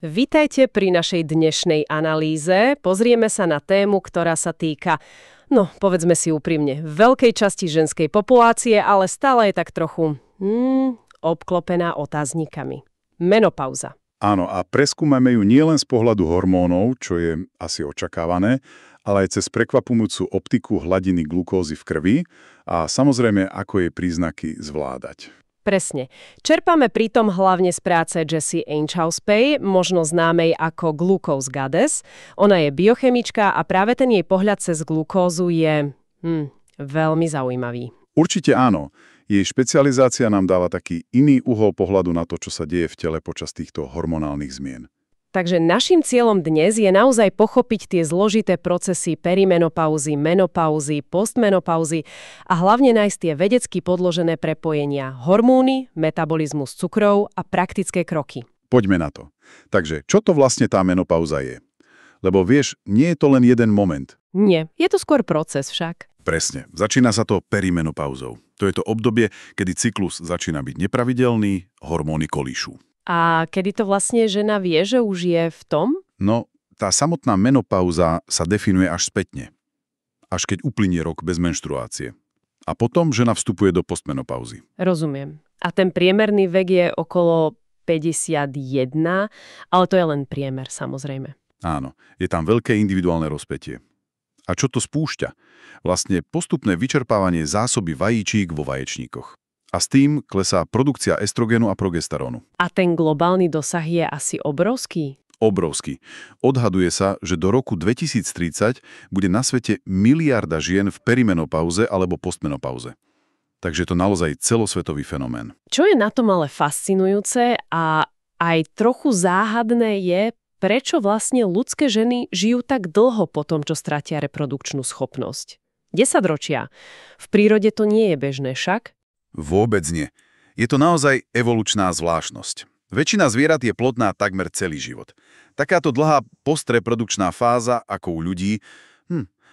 Vitajte pri našej dnešnej analýze. Pozrieme sa na tému, ktorá sa týka, povedzme si úprimne, veľkej časti ženskej populácie, ale stále je tak trochu obklopená otáznikami. Menopauza. Áno, a preskúmame ju nielen z pohľadu hormónov, čo je asi očakávané, ale aj cez prekvapujúcu optiku hladiny glukózy v krvi a samozrejme, ako jej príznaky zvládať. Presne. Čerpame pritom hlavne z práce Jessie Einchauspay, možno známej ako Glucose Goddess. Ona je biochemička a práve ten jej pohľad cez glukózu je veľmi zaujímavý. Určite áno. Jej špecializácia nám dáva taký iný uhol pohľadu na to, čo sa deje v tele počas týchto hormonálnych zmien. Takže naším cieľom dnes je naozaj pochopiť tie zložité procesy perimenopauzy, menopauzy, postmenopauzy a hlavne nájsť tie vedecky podložené prepojenia hormóny, metabolizmus cukrov a praktické kroky. Poďme na to. Takže, čo to vlastne tá menopauza je? Lebo vieš, nie je to len jeden moment. Nie, je to skôr proces však. Presne. Začína sa to perimenopauzou. To je to obdobie, kedy cyklus začína byť nepravidelný, hormóny kolíšu. A kedy to vlastne žena vie, že už je v tom? No, tá samotná menopauza sa definuje až spätne. Až keď uplynie rok bez menštruácie. A potom žena vstupuje do postmenopauzy. Rozumiem. A ten priemerný vek je okolo 51, ale to je len priemer, samozrejme. Áno, je tam veľké individuálne rozpätie. A čo to spúšťa? Vlastne postupné vyčerpávanie zásoby vajíčík vo vaječníkoch. A s tým klesá produkcia estrogénu a progesterónu. A ten globálny dosah je asi obrovský? Obrovský. Odhaduje sa, že do roku 2030 bude na svete miliarda žien v perimenopauze alebo postmenopauze. Takže je to naozaj celosvetový fenomén. Čo je na tom ale fascinujúce a aj trochu záhadné je, prečo vlastne ľudské ženy žijú tak dlho po tom, čo stratia reprodukčnú schopnosť. 10 ročia. V prírode to nie je bežné však? Vôbec nie. Je to naozaj evolučná zvláštnosť. Väčšina zvierat je plodná takmer celý život. Takáto dlhá postreprodukčná fáza, ako u ľudí,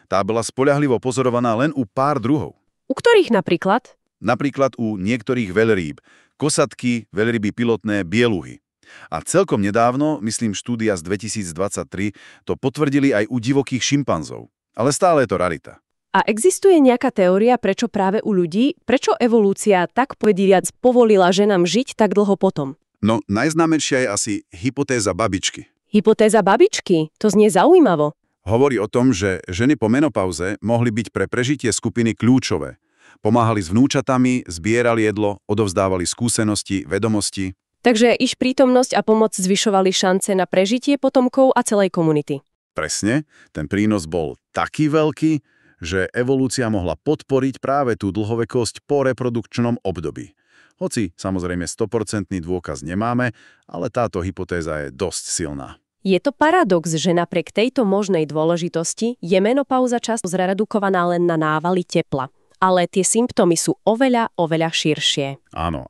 tá bola spoľahlivo pozorovaná len u pár druhov. U ktorých napríklad? Napríklad u niektorých veľrýb, kosatky, veľryby pilotné, bieluhy. A celkom nedávno, myslím štúdia z 2023, to potvrdili aj u divokých šimpanzov. Ale stále je to rarita. A existuje nejaká teória, prečo práve u ľudí, prečo evolúcia tak povediac povolila ženám žiť tak dlho potom? No, najznámejšia je asi hypotéza babičky. Hypotéza babičky? To znie zaujímavo. Hovorí o tom, že ženy po menopauze mohli byť pre prežitie skupiny kľúčové. Pomáhali s vnúčatami, zbierali jedlo, odovzdávali skúsenosti, vedomosti. Takže ich prítomnosť a pomoc zvyšovali šance na prežitie potomkov a celej komunity. Presne, ten prínos bol taký veľký, že evolúcia mohla podporiť práve tú dlhovekosť po reprodukčnom období. Hoci, samozrejme, 100% dôkaz nemáme, ale táto hypotéza je dosť silná. Je to paradox, že napriek tejto možnej dôležitosti je menopauza často zredukovaná len na návaly tepla. Ale tie symptómy sú oveľa širšie. Áno.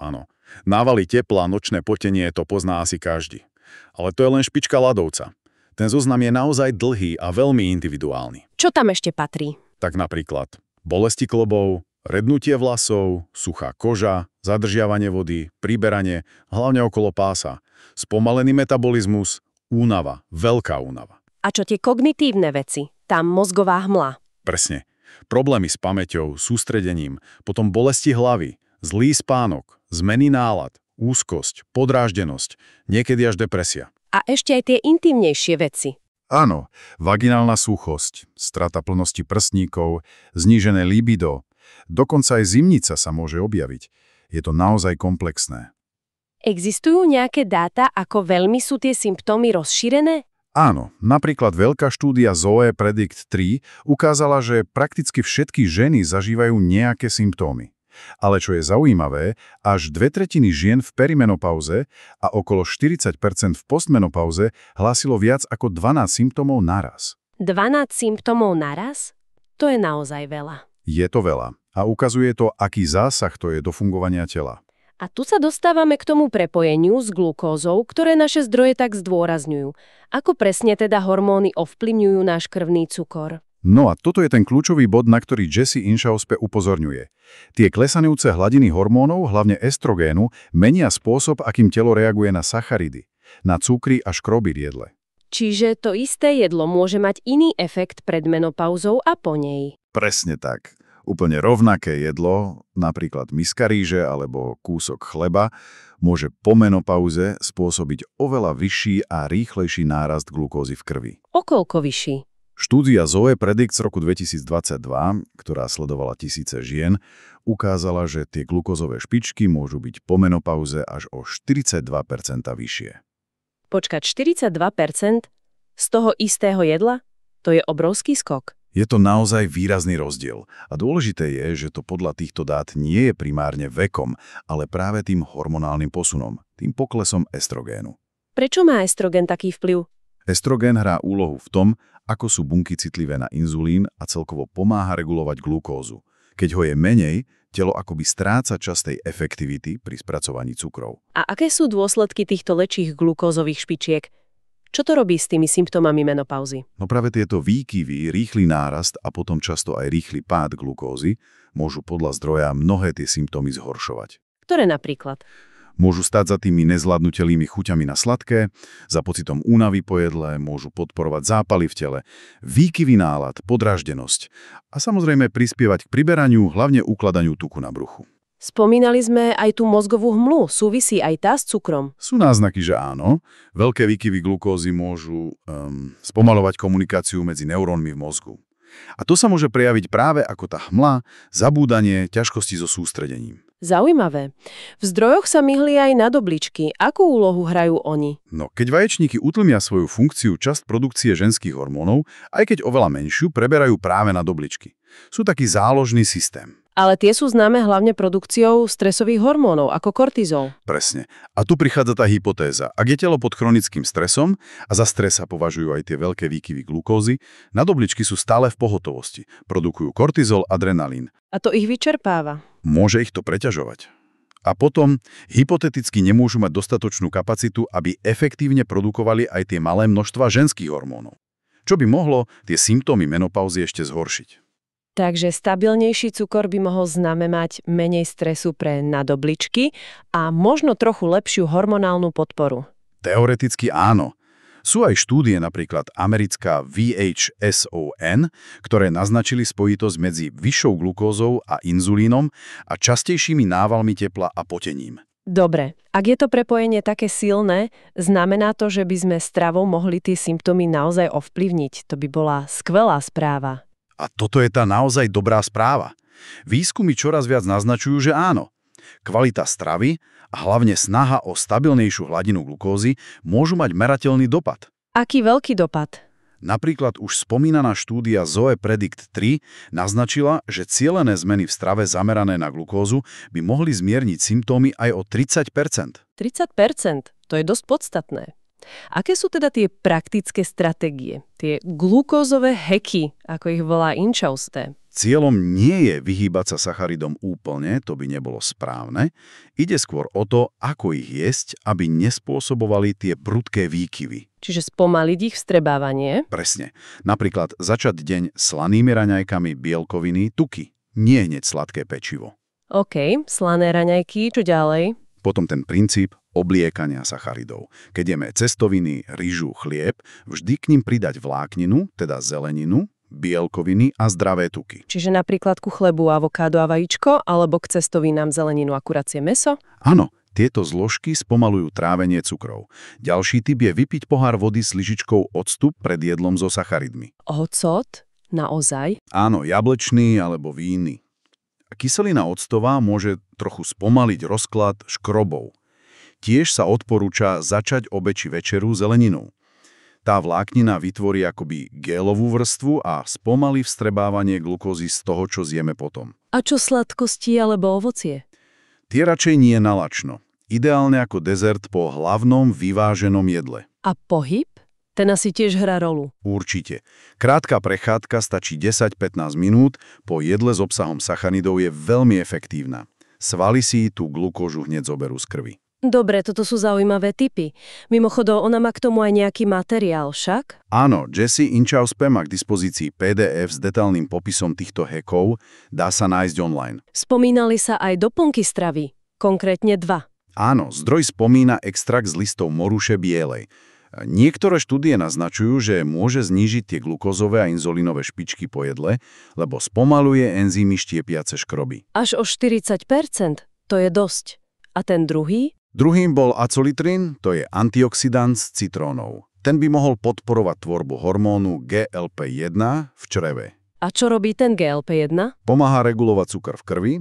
Návaly tepla, nočné potenie, to pozná asi každý. Ale to je len špička ľadovca. Ten zoznam je naozaj dlhý a veľmi individuálny. Čo tam ešte patrí? Tak napríklad bolesti klbov, rednutie vlasov, suchá koža, zadržiavanie vody, priberanie, hlavne okolo pása, spomalený metabolizmus, únava, veľká únava. A čo tie kognitívne veci? Tam mozgová hmla. Presne. Problémy s pamäťou, sústredením, potom bolesti hlavy, zlý spánok, zmeny nálad, úzkosť, podráždenosť, niekedy až depresia. A ešte aj tie intimnejšie veci. Áno, vaginálna suchosť, strata plnosti prsníkov, znížené libido, dokonca aj zimnica sa môže objaviť. Je to naozaj komplexné. Existujú nejaké dáta, ako veľmi sú tie symptómy rozšírené? Áno, napríklad veľká štúdia Zoe Predict 3 ukázala, že prakticky všetky ženy zažívajú nejaké symptómy. Ale čo je zaujímavé, až 2/3 žien v perimenopauze a okolo 40% v postmenopauze hlásilo viac ako 12 symptómov naraz. 12 symptómov naraz? To je naozaj veľa. Je to veľa a ukazuje to, aký zásah to je do fungovania tela. A tu sa dostávame k tomu prepojeniu s glukózou, ktoré naše zdroje tak zdôrazňujú. Ako presne teda hormóny ovplyvňujú náš krvný cukor? No a toto je ten kľúčový bod, na ktorý Jessie Einchauspay upozorňuje. Tie klesanujúce hladiny hormónov, hlavne estrogénu, menia spôsob, akým telo reaguje na sacharidy. na cukry a škroby v jedle. Čiže to isté jedlo môže mať iný efekt pred menopauzou a po nej. Presne tak. Úplne rovnaké jedlo, napríklad miska ríže alebo kúsok chleba, môže po menopauze spôsobiť oveľa vyšší a rýchlejší nárast glukózy v krvi. Okoľko vyšší? Štúdia Zoe Predict z roku 2022, ktorá sledovala tisíce žien, ukázala, že tie glukózové špičky môžu byť po menopauze až o 42% vyššie. Počkať, 42% z toho istého jedla? To je obrovský skok. Je to naozaj výrazný rozdiel a dôležité je, že to podľa týchto dát nie je primárne vekom, ale práve tým hormonálnym posunom, tým poklesom estrogénu. Prečo má estrogen taký vplyv? Estrogén hrá úlohu v tom, ako sú bunky citlivé na inzulín a celkovo pomáha regulovať glukózu. Keď ho je menej, telo akoby stráca časť tej efektivity pri spracovaní cukrov. A aké sú dôsledky týchto lečích glukózových špičiek? Čo to robí s tými symptómami menopauzy? No práve tieto výkyvy, rýchly nárast a potom často aj rýchly pád glukózy môžu podľa zdroja mnohé tie symptómy zhoršovať. Ktoré napríklad? Môžu stať za tými nezvládnutelnými chuťami na sladké, za pocitom únavy po jedle, môžu podporovať zápaly v tele, výkyvy nálad, podráždenosť a samozrejme prispievať k priberaniu, hlavne ukladaniu tuku na bruchu. Spomínali sme aj tú mozgovú hmlu, súvisí aj tá s cukrom. Sú náznaky, že áno. Veľké výkyvy glukózy môžu spomaľovať komunikáciu medzi neurónmi v mozgu. A to sa môže prejaviť práve ako tá hmla, zabúdanie, ťažkosti so sústredením. Zaujímavé. V zdrojoch sa myhli aj na dobličky. Akú úlohu hrajú oni? No, keď vaječníky utlmia svoju funkciu, časť produkcie ženských hormónov, aj keď oveľa menšiu, preberajú práve na dobličky. Sú taký záložný systém. Ale tie sú známe hlavne produkciou stresových hormónov, ako kortizol. Presne. A tu prichádza tá hypotéza. Ak je telo pod chronickým stresom, a za stres sa považujú aj tie veľké výkyvy glukózy, nadobličky sú stále v pohotovosti. Produkujú kortizol, adrenalín. A to ich vyčerpáva. Môže ich to preťažovať. A potom hypoteticky nemôžu mať dostatočnú kapacitu, aby efektívne produkovali aj tie malé množstva ženských hormónov. Čo by mohlo tie symptómy menopauzy ešte zhoršiť. Takže stabilnejší cukor by mohol znamenať menej stresu pre nadobličky a možno trochu lepšiu hormonálnu podporu. Teoreticky áno. Sú aj štúdie, napríklad americká VHSON, ktoré naznačili spojitosť medzi vyššou glukózou a inzulínom a častejšími návalmi tepla a potením. Dobre, ak je to prepojenie také silné, znamená to, že by sme stravou mohli tie symptómy naozaj ovplyvniť. To by bola skvelá správa. A toto je tá naozaj dobrá správa. Výskumy čoraz viac naznačujú, že áno. Kvalita stravy a hlavne snaha o stabilnejšiu hladinu glukózy môžu mať merateľný dopad. Aký veľký dopad? Napríklad už spomínaná štúdia Zoe Predict 3 naznačila, že cielené zmeny v strave zamerané na glukózu by mohli zmierniť symptómy aj o 30%. 30%? To je dosť podstatné. Aké sú teda tie praktické stratégie, tie glukózové hacky, ako ich volá Inčausté? Cieľom nie je vyhýbať sa sacharidom úplne, to by nebolo správne. Ide skôr o to, ako ich jesť, aby nespôsobovali tie prudké výkyvy. Čiže spomaliť ich vstrebávanie? Presne. Napríklad začať deň slanými raňajkami, bielkoviny, tuky. Nie hneď sladké pečivo. OK, slané raňajky, čo ďalej? Potom ten princíp obliekania sacharidov. Keď jeme cestoviny, rýžu, chlieb, vždy k ním pridať vlákninu, teda zeleninu, bielkoviny a zdravé tuky. Čiže napríklad ku chlebu avokádo a vajíčko, alebo k cestovinám zeleninu a kuracie mäso? Áno, tieto zložky spomalujú trávenie cukrov. Ďalší typ je vypiť pohár vody s lyžičkou octu pred jedlom so sacharidmi. Ocot? Naozaj? Áno, jablečný alebo víny. Kyselina octová môže trochu spomaliť rozklad škrobov. Tiež sa odporúča začať obed či večeru zeleninou. Tá vláknina vytvorí akoby gélovú vrstvu a spomalí vstrebávanie glukózy z toho, čo zjeme potom. A čo sladkosti alebo ovocie? Tie radšej nie nalačno. Ideálne ako dezert po hlavnom vyváženom jedle. A pohyb? Ten asi tiež hrá rolu. Určite. Krátka prechádzka stačí 10-15 minút, po jedle s obsahom sacharidov je veľmi efektívna. Svaly si tú glukóžu hneď zoberú z krvi. Dobre, toto sú zaujímavé tipy. Mimochodom, ona má k tomu aj nejaký materiál, však? Áno, Jessie Inčauspe má k dispozícii PDF s detailným popisom týchto hackov, dá sa nájsť online. Spomínali sa aj doplnky stravy, konkrétne 2. Áno, zdroj spomína extrakt z listov moruše bielej. Niektoré štúdie naznačujú, že môže znížiť tie glukózové a inzulínové špičky po jedle, lebo spomaluje enzymy štiepiace škroby. Až o 40%? To je dosť. A ten druhý? Druhým bol acolitrín, to je antioxidant z citrónov. Ten by mohol podporovať tvorbu hormónu GLP-1 v čreve. A čo robí ten GLP-1? Pomáha regulovať cukor v krvi,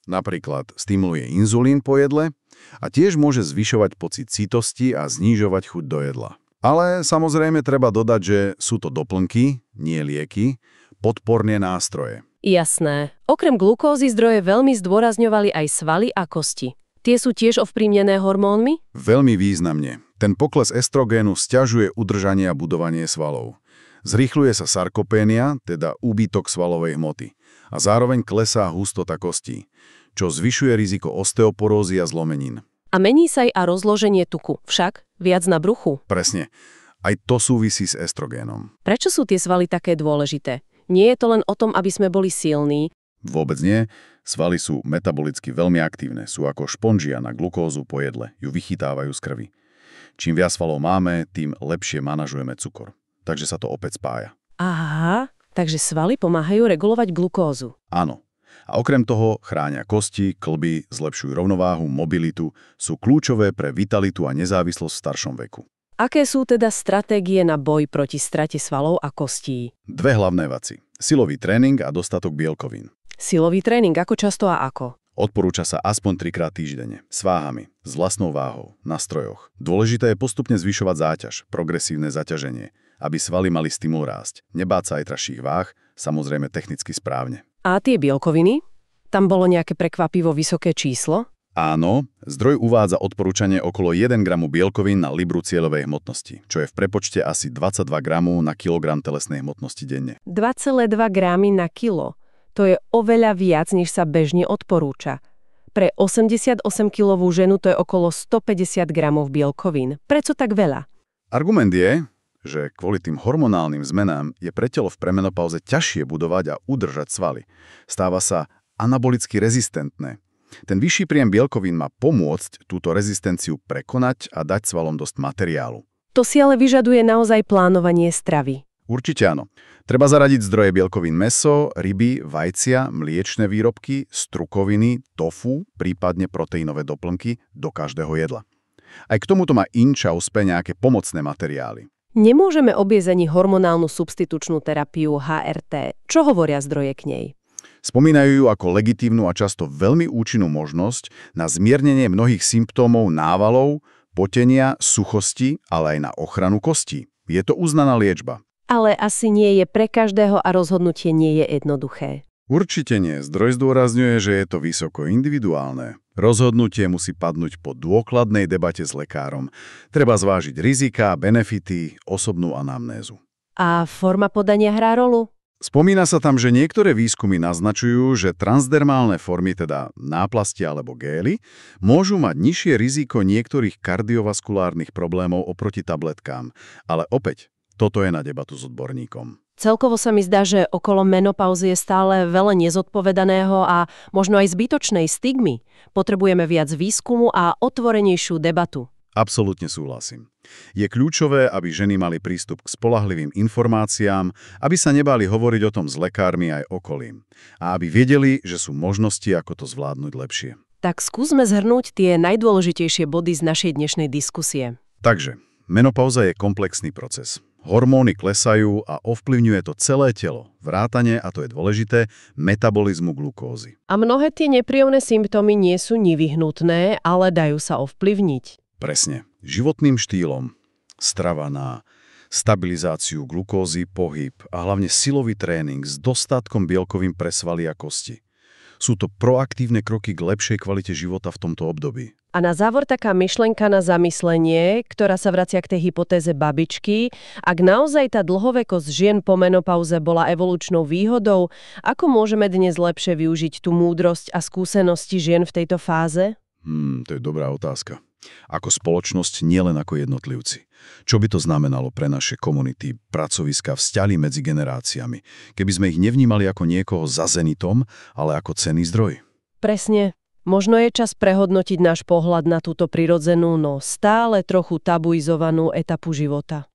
napríklad stimuluje inzulín po jedle a tiež môže zvyšovať pocit sytosti a znižovať chuť do jedla. Ale samozrejme treba dodať, že sú to doplnky, nie lieky, podporné nástroje. Jasné. Okrem glukózy zdroje veľmi zdôrazňovali aj svaly a kosti. Tie sú tiež ovplyvnené hormónmi? Veľmi významne. Ten pokles estrogénu sťažuje udržanie a budovanie svalov. Zrýchľuje sa sarkopénia, teda úbytok svalovej hmoty. A zároveň klesá hustota kostí, čo zvyšuje riziko osteoporózy a zlomenín. A mení sa aj rozloženie tuku, však viac na bruchu. Presne. Aj to súvisí s estrogénom. Prečo sú tie svaly také dôležité? Nie je to len o tom, aby sme boli silní? Vôbec nie. Svaly sú metabolicky veľmi aktívne. Sú ako šponžia na glukózu po jedle. Ju vychytávajú z krvi. Čím viac svalov máme, tým lepšie manažujeme cukor. Takže sa to opäť spája. Aha, takže svaly pomáhajú regulovať glukózu. Áno. A okrem toho chránia kosti, kĺby, zlepšujú rovnováhu, mobilitu, sú kľúčové pre vitalitu a nezávislosť v staršom veku. Aké sú teda stratégie na boj proti strate svalov a kostí? Dve hlavné veci. Silový tréning a dostatok bielkovín. Silový tréning, ako často a ako? Odporúča sa aspoň 3-krát týždenne, s váhami, s vlastnou váhou, na strojoch. Dôležité je postupne zvyšovať záťaž, progresívne zaťaženie, aby svaly mali stimul rásť. Nebáť sa aj tražších váh, samozrejme technicky správne. A tie bielkoviny? Tam bolo nejaké prekvapivo vysoké číslo? Áno, zdroj uvádza odporúčanie okolo 1 gramu bielkovín na libru cieľovej hmotnosti, čo je v prepočte asi 22 gramov na kilogram telesnej hmotnosti denne. 2,2 gramy na kilo. To je oveľa viac, než sa bežne odporúča. Pre 88-kilovú ženu to je okolo 150 gramov bielkovín. Prečo tak veľa? Argument je, že kvôli tým hormonálnym zmenám je pre telo v premenopauze ťažšie budovať a udržať svaly. Stáva sa anabolicky rezistentné. Ten vyšší príjem bielkovín má pomôcť túto rezistenciu prekonať a dať svalom dosť materiálu. To si ale vyžaduje naozaj plánovanie stravy. Určite áno. Treba zaradiť zdroje bielkovín mäso, ryby, vajcia, mliečne výrobky, strukoviny, tofu, prípadne proteínové doplnky do každého jedla. Aj k tomuto má in-čauspe nejaké pomocné materiály. Nemôžeme obísť ani hormonálnu substitučnú terapiu HRT. Čo hovoria zdroje k nej? Spomínajú ju ako legitívnu a často veľmi účinnú možnosť na zmiernenie mnohých symptómov návalov, potenia, suchosti, ale aj na ochranu kostí. Je to uznaná liečba. Ale asi nie je pre každého a rozhodnutie nie je jednoduché. Určite nie. Zdroj zdôrazňuje, že je to vysoko individuálne. Rozhodnutie musí padnúť po dôkladnej debate s lekárom. Treba zvážiť rizika, benefity, osobnú anamnézu. A forma podania hrá rolu? Spomína sa tam, že niektoré výskumy naznačujú, že transdermálne formy, teda náplasti alebo gély, môžu mať nižšie riziko niektorých kardiovaskulárnych problémov oproti tabletkám. Ale opäť, toto je na debatu s odborníkom. Celkovo sa mi zdá, že okolo menopauzy je stále veľa nezodpovedaného a možno aj zbytočnej stigmy. Potrebujeme viac výskumu a otvorenejšiu debatu. Absolútne súhlasím. Je kľúčové, aby ženy mali prístup k spoľahlivým informáciám, aby sa nebáli hovoriť o tom s lekármi aj okolím a aby vedeli, že sú možnosti, ako to zvládnuť lepšie. Tak skúsme zhrnúť tie najdôležitejšie body z našej dnešnej diskusie. Takže, menopauza je komplexný proces. Hormóny klesajú a ovplyvňuje to celé telo, vrátane, a to je dôležité, metabolizmu glukózy. A mnohé tie nepríjemné symptómy nie sú nevyhnutné, ale dajú sa ovplyvniť. Presne. Životným štýlom, strava na stabilizáciu glukózy, pohyb a hlavne silový tréning s dostatkom bielkovín pre svaly a kosti. Sú to proaktívne kroky k lepšej kvalite života v tomto období. A na závor taká myšlienka na zamyslenie, ktorá sa vracia k tej hypotéze babičky. Ak naozaj tá dlhovekosť žien po menopauze bola evolučnou výhodou, ako môžeme dnes lepšie využiť tú múdrosť a skúsenosti žien v tejto fáze? To je dobrá otázka. Ako spoločnosť, nielen ako jednotlivci. Čo by to znamenalo pre naše komunity, pracoviska, vzťahy medzi generáciami, keby sme ich nevnímali ako niekoho za zenitom, ale ako cenný zdroj? Presne. Možno je čas prehodnotiť náš pohľad na túto prirodzenú, no stále trochu tabuizovanú etapu života.